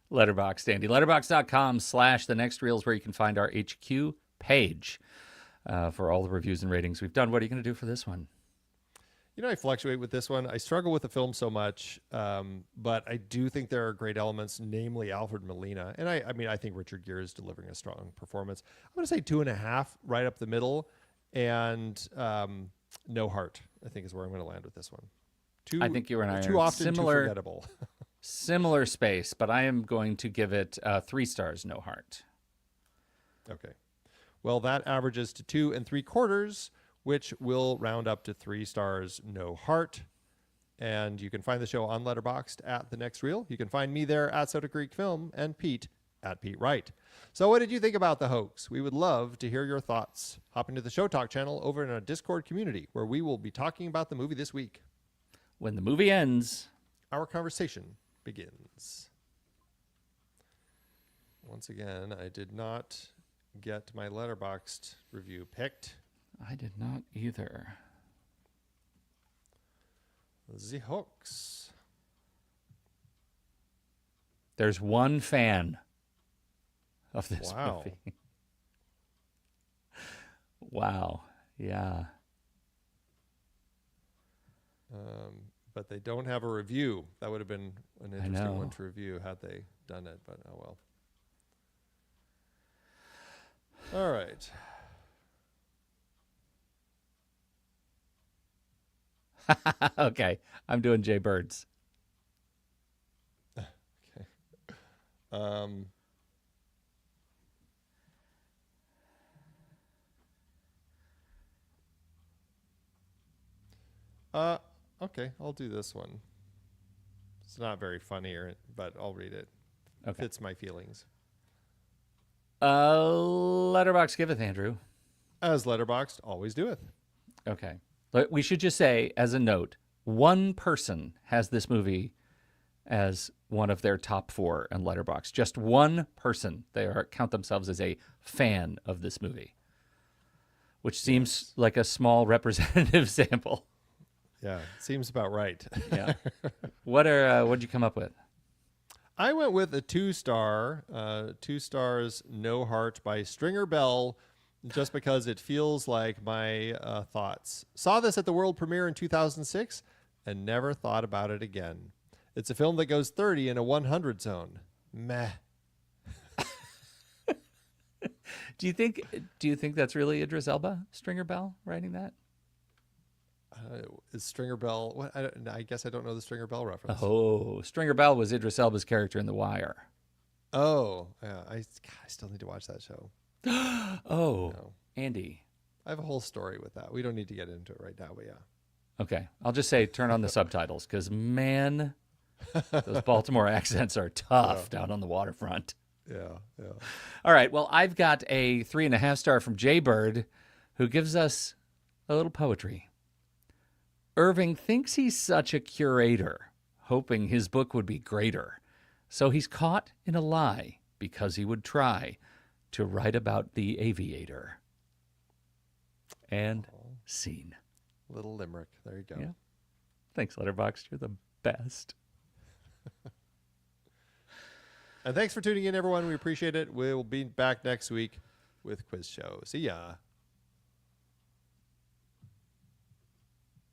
Letterboxd, Andy. Letterboxd.com/The Next Reel is where you can find our HQ page for all the reviews and ratings we've done. What are you going to do for this one? You know, I fluctuate with this one. I struggle with the film so much, but I do think there are great elements, namely Alfred Molina. And I think Richard Gere is delivering a strong performance. I'm going to say 2.5, right up the middle, and no heart, I think, is where I'm going to land with this one. I think you and I too are often too forgettable. Similar space, but I am going to give it 3 stars, no heart. Okay. Well, that averages to 2 3/4, which will round up to 3 stars, no heart. And you can find the show on Letterboxd at The Next Reel. You can find me there at Soda Creek Film and Pete at Pete Wright. So what did you think about The Hoax? We would love to hear your thoughts. Hop into the Show Talk channel over in our Discord community, where we will be talking about the movie this week. When the movie ends, our conversation begins. Once again, I did not get my Letterboxd review picked. I did not either. The Hoax. There's one fan of this Wow. movie. Wow. Yeah. But they don't have a review. That would have been an interesting one to review had they done it, but oh well. All right. Okay. I'm doing Jay Birds. Okay. Okay, I'll do this one. It's not very funny, but I'll read it. Okay. Fits my feelings. Letterboxd giveth, Andrew. As Letterboxd always doeth. Okay. But we should just say, as a note, one person has this movie as one of their top 4 in Letterboxd. Just one person. They count themselves as a fan of this movie, which seems like a small representative sample. Yeah, seems about right. Yeah. What'd you come up with? I went with a 2-star, 2 stars, No Heart by Stringer Bell, just because it feels like my thoughts. Saw this at the world premiere in 2006 and never thought about it again. It's a film that goes 30 in a 100 zone. Meh. Do you think that's really Idris Elba, Stringer Bell, writing that? Is Stringer Bell? What? I guess I don't know the Stringer Bell reference. Oh, Stringer Bell was Idris Elba's character in The Wire. Oh, yeah. I still need to watch that show. Oh, no. Andy. I have a whole story with that. We don't need to get into it right now, but yeah. Okay. I'll just say turn on the subtitles because, man, those Baltimore accents are tough down on the waterfront. Yeah. All right. Well, I've got a 3.5 star from Jay Bird who gives us a little poetry. Irving thinks he's such a curator, hoping his book would be greater. So he's caught in a lie because he would try to write about the aviator. And scene. Little limerick. There you go. Yeah. Thanks, Letterboxd. You're the best. And thanks for tuning in, everyone. We appreciate it. We'll be back next week with Quiz Show. See ya.